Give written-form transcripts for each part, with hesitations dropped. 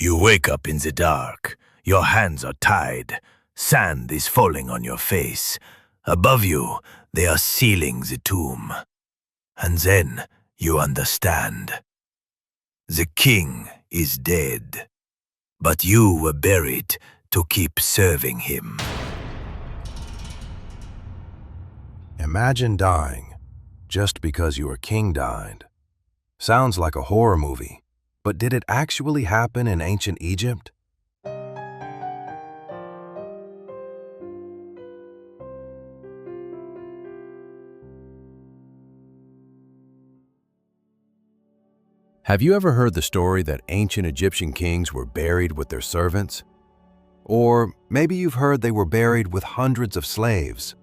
You wake up in the dark. Your hands are tied. Sand is falling on your face. Above you, they are sealing the tomb. And then you understand. The king is dead. But you were buried to keep serving him. Imagine dying just because your king died. Sounds like a horror movie, but did it actually happen in ancient Egypt? Have you ever heard the story that ancient Egyptian kings were buried with their servants? Or maybe you've heard they were buried with hundreds of slaves.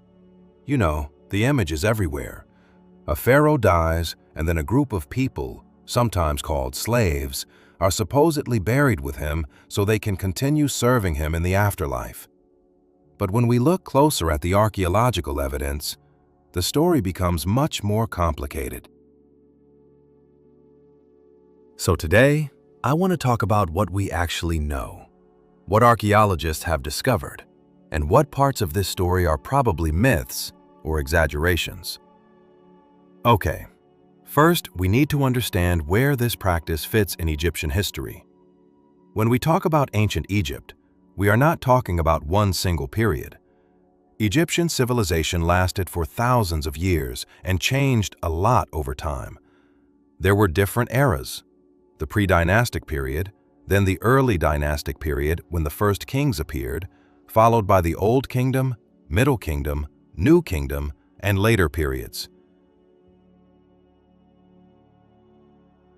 You know, the image is everywhere. A pharaoh dies, and then a group of people, sometimes called slaves, are supposedly buried with him so they can continue serving him in the afterlife. But when we look closer at the archaeological evidence, the story becomes much more complicated. So today, I want to talk about what we actually know, what archaeologists have discovered, and what parts of this story are probably myths or exaggerations. Okay, first we need to understand where this practice fits in Egyptian history. When we talk about ancient Egypt, we are not talking about one single period. Egyptian civilization lasted for thousands of years and changed a lot over time. There were different eras. The pre-dynastic period, then the early dynastic period when the first kings appeared, followed by the Old Kingdom, Middle Kingdom, New Kingdom, and later periods.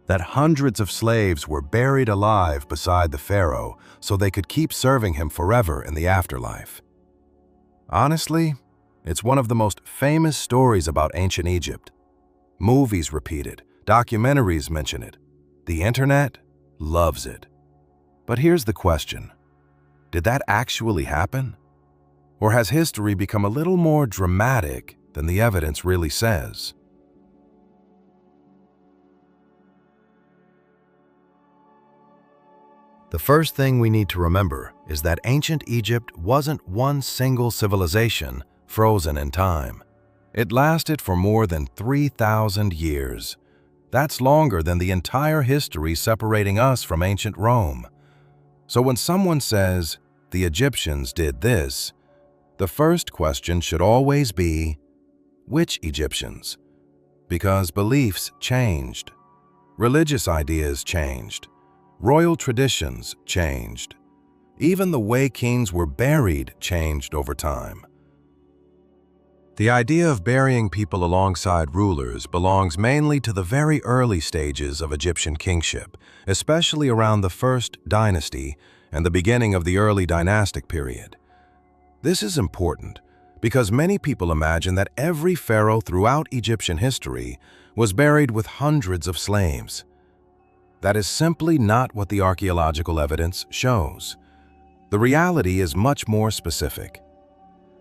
That hundreds of slaves were buried alive beside the pharaoh so they could keep serving him forever in the afterlife. Honestly, it's one of the most famous stories about ancient Egypt. Movies repeat it, documentaries mention it. The internet loves it. But here's the question. Did that actually happen? Or has history become a little more dramatic than the evidence really says? The first thing we need to remember is that ancient Egypt wasn't one single civilization frozen in time. It lasted for more than 3,000 years. That's longer than the entire history separating us from ancient Rome. So when someone says, the Egyptians did this, the first question should always be, which Egyptians? Because beliefs changed. Religious ideas changed. Royal traditions changed. Even the way kings were buried changed over time. The idea of burying people alongside rulers belongs mainly to the very early stages of Egyptian kingship, especially around the first dynasty and the beginning of the early dynastic period. This is important because many people imagine that every pharaoh throughout Egyptian history was buried with hundreds of slaves. That is simply not what the archaeological evidence shows. The reality is much more specific.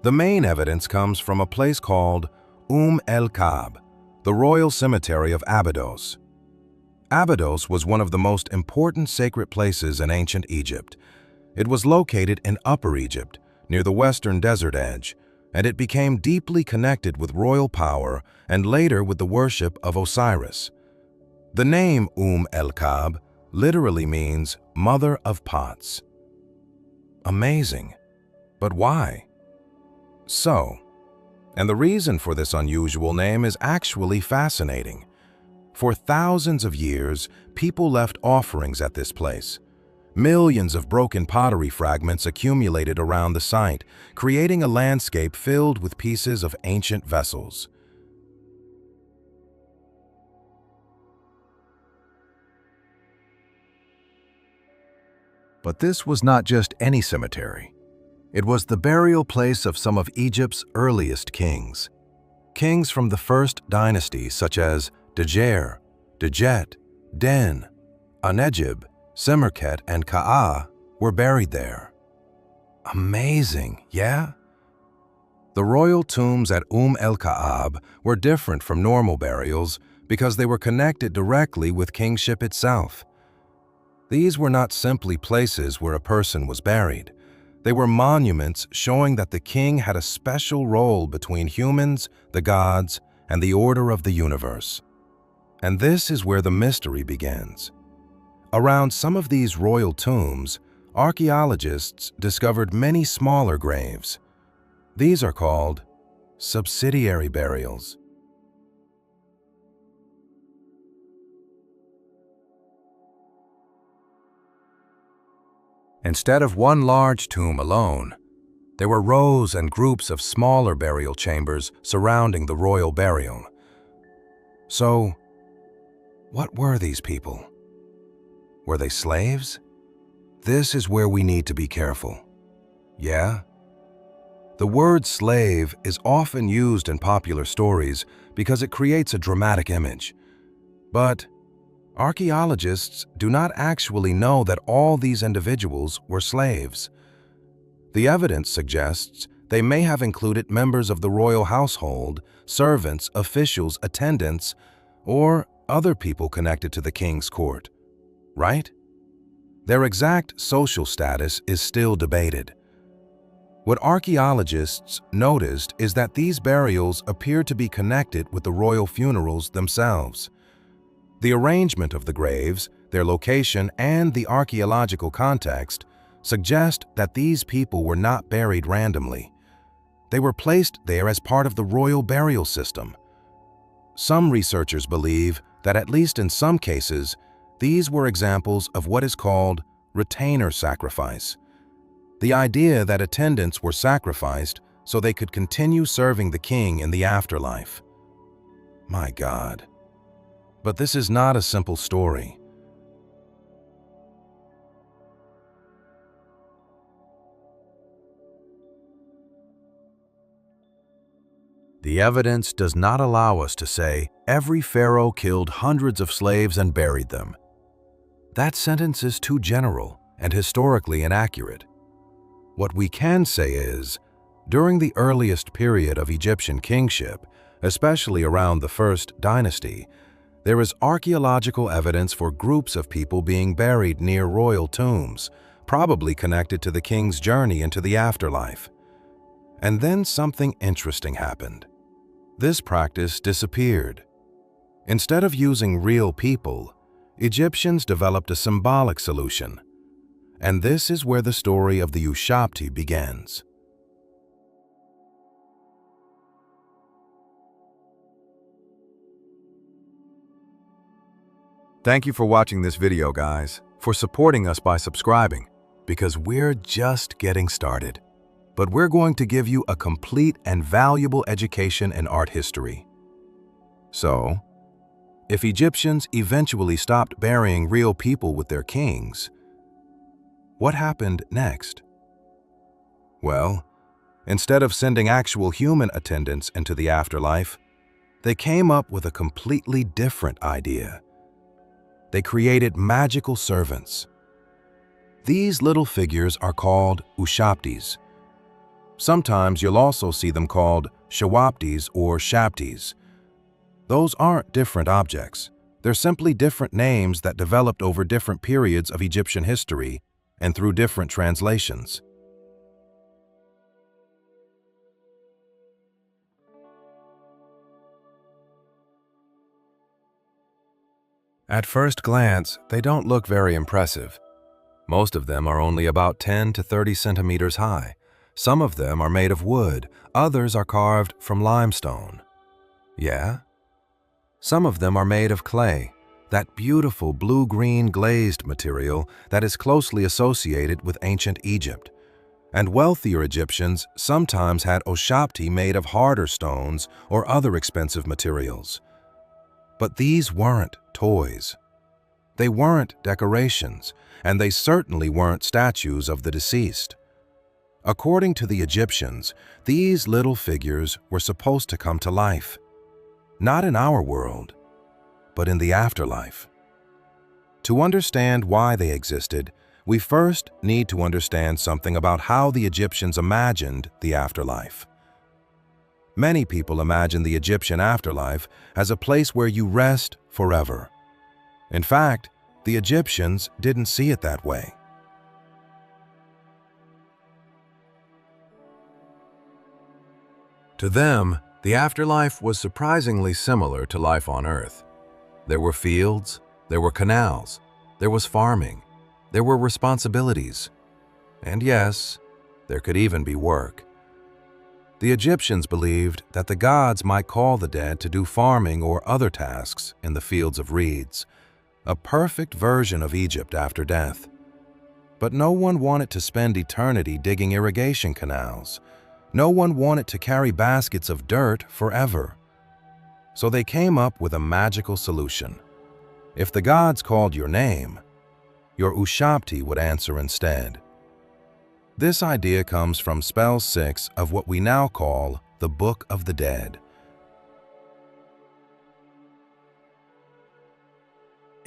The main evidence comes from a place called el-Kab, the royal cemetery of Abydos. Abydos was one of the most important sacred places in ancient Egypt. It was located in Upper Egypt, near the western desert edge, and it became deeply connected with royal power and later with the worship of Osiris. The name el-Kab literally means mother of pots. Amazing. But why? And the reason for this unusual name is actually fascinating. For thousands of years, people left offerings at this place. Millions of broken pottery fragments accumulated around the site, creating a landscape filled with pieces of ancient vessels. But this was not just any cemetery. It was the burial place of some of Egypt's earliest kings. Kings from the first dynasty such as Djerer, Djet, Den, Anegib, Semerkhet, and Ka'ah were buried there. Amazing, yeah? The royal tombs at el-Ka'ab were different from normal burials because they were connected directly with kingship itself. These were not simply places where a person was buried. They were monuments showing that the king had a special role between humans, the gods, and the order of the universe. And this is where the mystery begins. Around some of these royal tombs, archaeologists discovered many smaller graves. These are called subsidiary burials. Instead of one large tomb alone, there were rows and groups of smaller burial chambers surrounding the royal burial. So, what were these people? Were they slaves? This is where we need to be careful. Yeah? The word slave is often used in popular stories because it creates a dramatic image. But archaeologists do not actually know that all these individuals were slaves. The evidence suggests they may have included members of the royal household, servants, officials, attendants, or other people connected to the king's court. Right? Their exact social status is still debated. What archaeologists noticed is that these burials appear to be connected with the royal funerals themselves. The arrangement of the graves, their location, and the archaeological context suggest that these people were not buried randomly. They were placed there as part of the royal burial system. Some researchers believe that at least in some cases, these were examples of what is called retainer sacrifice. The idea that attendants were sacrificed so they could continue serving the king in the afterlife. My God. But this is not a simple story. The evidence does not allow us to say every pharaoh killed hundreds of slaves and buried them. That sentence is too general and historically inaccurate. What we can say is, during the earliest period of Egyptian kingship, especially around the First Dynasty, there is archaeological evidence for groups of people being buried near royal tombs, probably connected to the king's journey into the afterlife. And then something interesting happened. This practice disappeared. Instead of using real people, Egyptians developed a symbolic solution. And this is where the story of the Ushabti begins. Thank you for watching this video, guys, for supporting us by subscribing, because we're just getting started. But we're going to give you a complete and valuable education in art history. So, if Egyptians eventually stopped burying real people with their kings, what happened next? Well, instead of sending actual human attendants into the afterlife, they came up with a completely different idea. They created magical servants. These little figures are called Ushabtis. Sometimes you'll also see them called Shawaptis or Shabtis. Those aren't different objects. They're simply different names that developed over different periods of Egyptian history and through different translations. At first glance, they don't look very impressive. Most of them are only about 10 to 30 centimeters high. Some of them are made of wood, others are carved from limestone. Yeah? Some of them are made of clay, that beautiful blue-green glazed material that is closely associated with ancient Egypt. And wealthier Egyptians sometimes had Ushabti made of harder stones or other expensive materials. But these weren't toys. They weren't decorations, and they certainly weren't statues of the deceased. According to the Egyptians, these little figures were supposed to come to life. Not in our world, but in the afterlife. To understand why they existed, we first need to understand something about how the Egyptians imagined the afterlife. Many people imagine the Egyptian afterlife as a place where you rest forever. In fact, the Egyptians didn't see it that way. To them, the afterlife was surprisingly similar to life on Earth. There were fields, there were canals, there was farming, there were responsibilities, and yes, there could even be work. The Egyptians believed that the gods might call the dead to do farming or other tasks in the fields of reeds, a perfect version of Egypt after death. But no one wanted to spend eternity digging irrigation canals. No one wanted to carry baskets of dirt forever. So they came up with a magical solution. If the gods called your name, your Ushabti would answer instead. This idea comes from spell 6 of what we now call the Book of the Dead.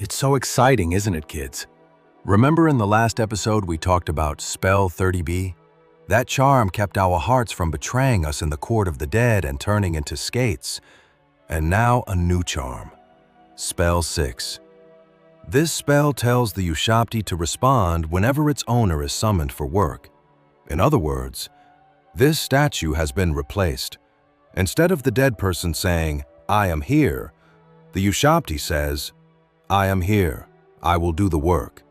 It's so exciting, isn't it, kids? Remember in the last episode we talked about Spell 30B? That charm kept our hearts from betraying us in the court of the dead and turning into skates. And now a new charm, Spell 6. This spell tells the Ushabti to respond whenever its owner is summoned for work. In other words, this statue has been replaced. Instead of the dead person saying, "I am here," the Ushabti says, "I am here. I will do the work."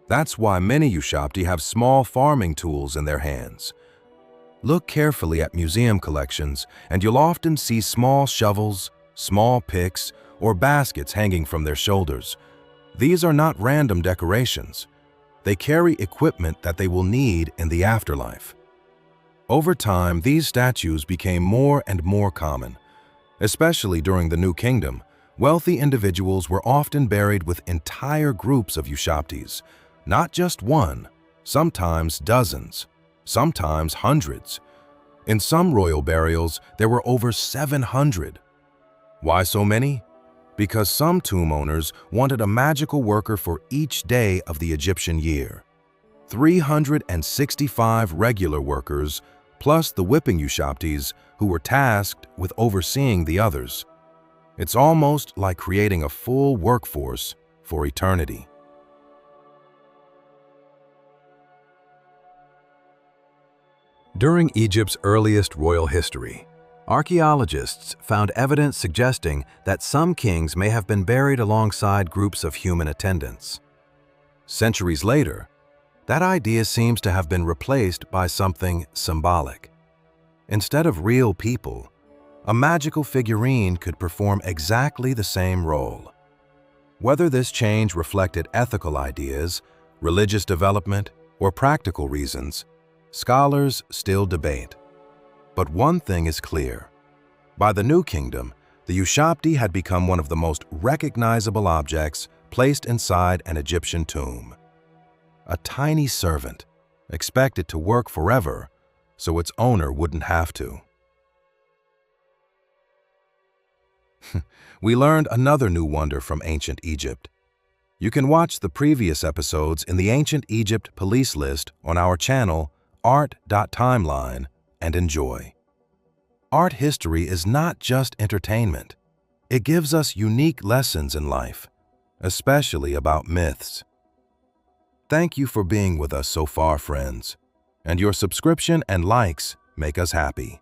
That's why many Ushabti have small farming tools in their hands. Look carefully at museum collections, and you'll often see small shovels, small picks, or baskets hanging from their shoulders. These are not random decorations. They carry equipment that they will need in the afterlife. Over time, these statues became more and more common. Especially during the New Kingdom, wealthy individuals were often buried with entire groups of Ushabtis, not just one, sometimes dozens, sometimes hundreds. In some royal burials, there were over 700. Why so many? Because some tomb owners wanted a magical worker for each day of the Egyptian year. 365 regular workers, plus the whipping Ushabtis who were tasked with overseeing the others. It's almost like creating a full workforce for eternity. During Egypt's earliest royal history, archaeologists found evidence suggesting that some kings may have been buried alongside groups of human attendants. Centuries later, that idea seems to have been replaced by something symbolic. Instead of real people, a magical figurine could perform exactly the same role. Whether this change reflected ethical ideas, religious development, or practical reasons, scholars still debate. But one thing is clear. By the New Kingdom, the Ushabti had become one of the most recognizable objects placed inside an Egyptian tomb. A tiny servant, expected to work forever so its owner wouldn't have to. We learned another new wonder from ancient Egypt. You can watch the previous episodes in the Ancient Egypt Police List on our channel, Art.Timeline, and enjoy. Art history is not just entertainment. It gives us unique lessons in life, especially about myths. Thank you for being with us so far, friends, and your subscription and likes make us happy.